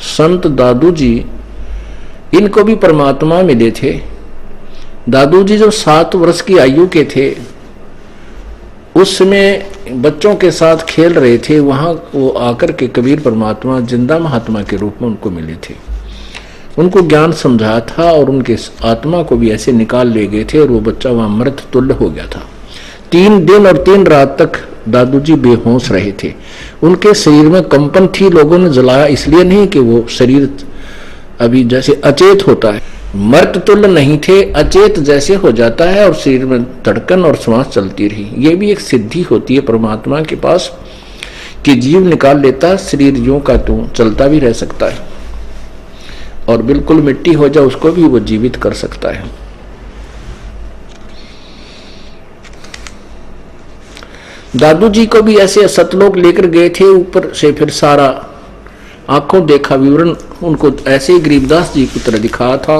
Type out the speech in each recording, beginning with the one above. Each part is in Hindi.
संत दादू जी, इनको भी परमात्मा मिले थे। दादू जी जब 7 वर्ष की आयु के थे, उस समय बच्चों के साथ खेल रहे थे, वहां वो आकर के कबीर परमात्मा जिंदा महात्मा के रूप में उनको मिले थे। उनको ज्ञान समझाया था और उनके आत्मा को भी ऐसे निकाल ले गए थे और वो बच्चा वहां मृत तुल्य हो गया था। 3 दिन और 3 रात तक दादू जी बेहोश रहे थे। उनके शरीर में कंपन थी। लोगों ने जलाया इसलिए नहीं कि वो शरीर अभी जैसे अचेत होता है, मृत तुल्य नहीं थे, अचेत जैसे हो जाता है और शरीर में धड़कन और श्वास चलती रही। ये भी एक सिद्धि होती है परमात्मा के पास कि जीव निकाल लेता है, शरीर यूं का त्यों चलता भी रह सकता है और बिल्कुल मिट्टी हो जाए उसको भी वो जीवित कर सकता है। दादू जी को भी ऐसे सतलोक लेकर गए थे, ऊपर से फिर सारा आंखों देखा विवरण उनको ऐसे ही गरीबदास जी की तरह दिखाया था।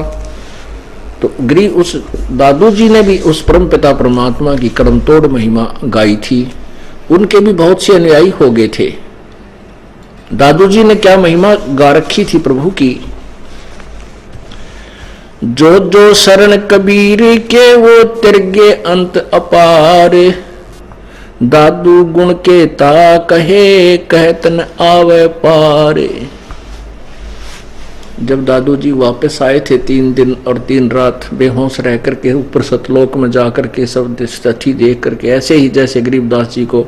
तो उस दादू जी ने भी उस परम पिता परमात्मा की कर्म तोड़ महिमा गाई थी। उनके भी बहुत से अनुयायी हो गए थे। दादू जी ने क्या महिमा गा रखी थी प्रभु की। जो जो शरण कबीर के वो तिरगे अंत अपार, दादू गुण के ता कहे कहत न आवे पारे। जब दादू जी वापस आए थे 3 दिन और 3 रात बेहोश रह करके ऊपर सतलोक में जाकर के सब स्थिति देख करके, ऐसे ही जैसे गरीबदास जी को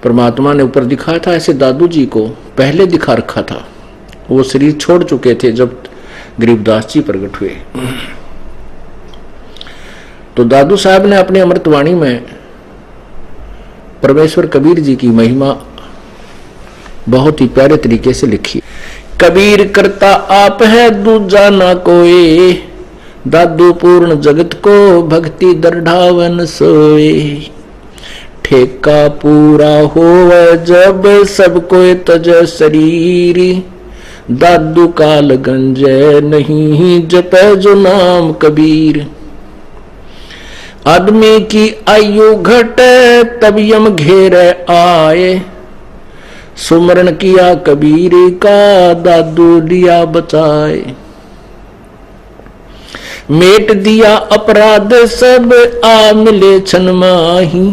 परमात्मा ने ऊपर दिखाया था, ऐसे दादू जी को पहले दिखा रखा था। वो शरीर छोड़ चुके थे जब गरीबदास जी प्रकट हुए। तो दादू साहब ने अपनी अमृतवाणी में परमेश्वर कबीर जी की महिमा बहुत ही प्यारे तरीके से लिखी। कबीर करता आप है दूजा ना कोई, दादू पूर्ण जगत को भक्ति दरढ़ावन सोए। ठेका पूरा होवे जब सब कोई तज शरीर, दादू काल गंजे नहीं जपे जो नाम कबीर। आदमी की आयु घटे तब यम घेरे आए, सुमरण किया कबीर का दादू लिया बचाए। मेट दिया अपराध सब आ मिले छन माही,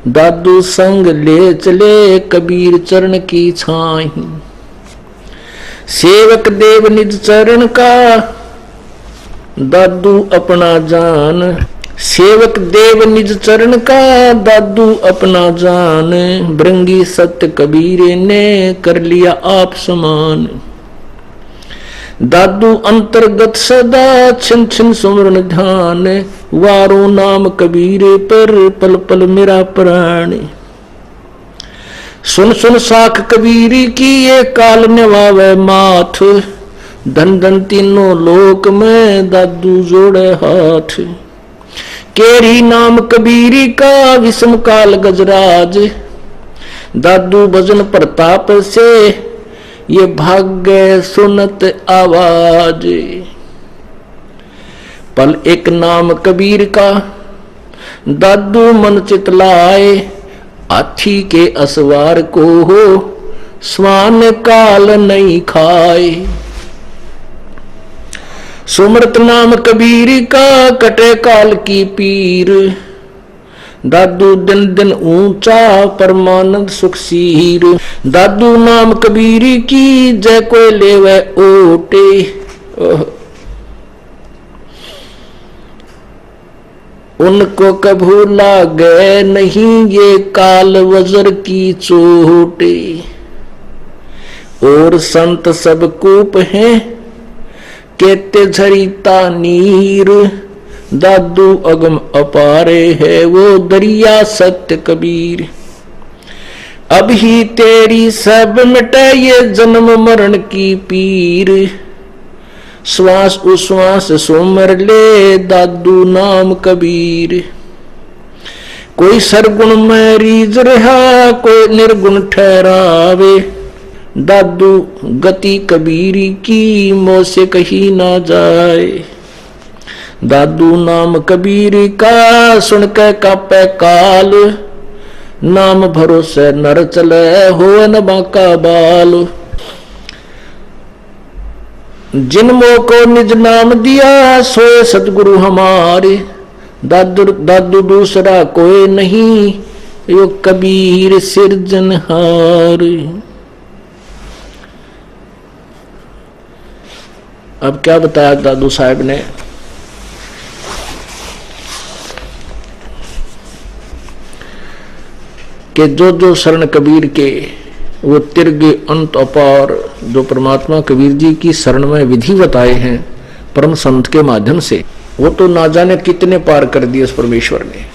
दादू संग ले चले कबीर चरण की छाही। सेवक देव निज चरण का दादू अपना जान, सेवक देव निज चरण का दादू अपना जान। भृंगी सत्य कबीर ने कर लिया आप समान, दादू अंतर्गत सदा छिन छिन सुमरन ध्यान। वारो नाम कबीर पर पल पल मेरा प्राण, सुन सुन साख कबीर की ये काल निभावे माथ। धन धन तीनों लोक में दादू जोड़े हाथ, केरी नाम कबीर का विषम काल गजराज। दादू भजन प्रताप से ये भाग्य सुनत आवाज। पल एक नाम कबीर का दादू मन चितलाए, हाथी के असवार को हो स्वान काल नहीं खाए। सुमरत नाम कबीर का कटे काल की पीर, दादू दिन दिन ऊंचा परमानंद सुख सीर। दादू नाम कबीर की जय कोई लेवे ओटे, उनको कभू लागे नहीं ये काल वज्र की चोटे। और संत सब कूप हैं कहते झरीता नीर, दादू अगम अपारे है वो दरिया सत्य कबीर। अब ही तेरी सब मिटे ये जन्म मरण की पीर, श्वास उश्वास सुमर ले दादू नाम कबीर। कोई सरगुण में रीझ रहा कोई निर्गुण ठहरावे, दादू गति कबीरी की मोह से कही ना जाए। दादू नाम कबीर का सुन के कापे काल, नाम भरोसे नर चले हो न बाका बाल। जिनमो को निज नाम दिया सोए सतगुरु हमारे, दादू दूसरा कोई नहीं यो कबीर सिरजनहार। अब क्या बताया दादू साहब ने कि जो जो शरण कबीर के वो तिरगे अंत अपार, जो परमात्मा कबीर जी की शरण में विधि बताए हैं परम संत के माध्यम से, वो तो ना जाने कितने पार कर दिए उस परमेश्वर ने।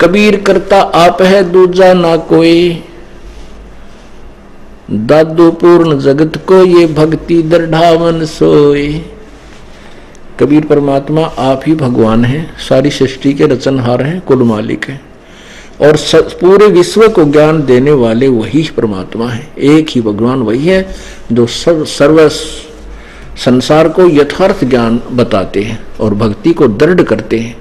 कबीर करता आप है दूजा ना कोई, दादू पूर्ण जगत को ये भक्ति दृढ़ावन सोए। कबीर परमात्मा आप ही भगवान हैं, सारी सृष्टि के रचनहार हैं, कुल मालिक हैं, और पूरे विश्व को ज्ञान देने वाले वही परमात्मा है। एक ही भगवान वही है जो सर्व संसार को यथार्थ ज्ञान बताते हैं और भक्ति को दृढ़ करते हैं।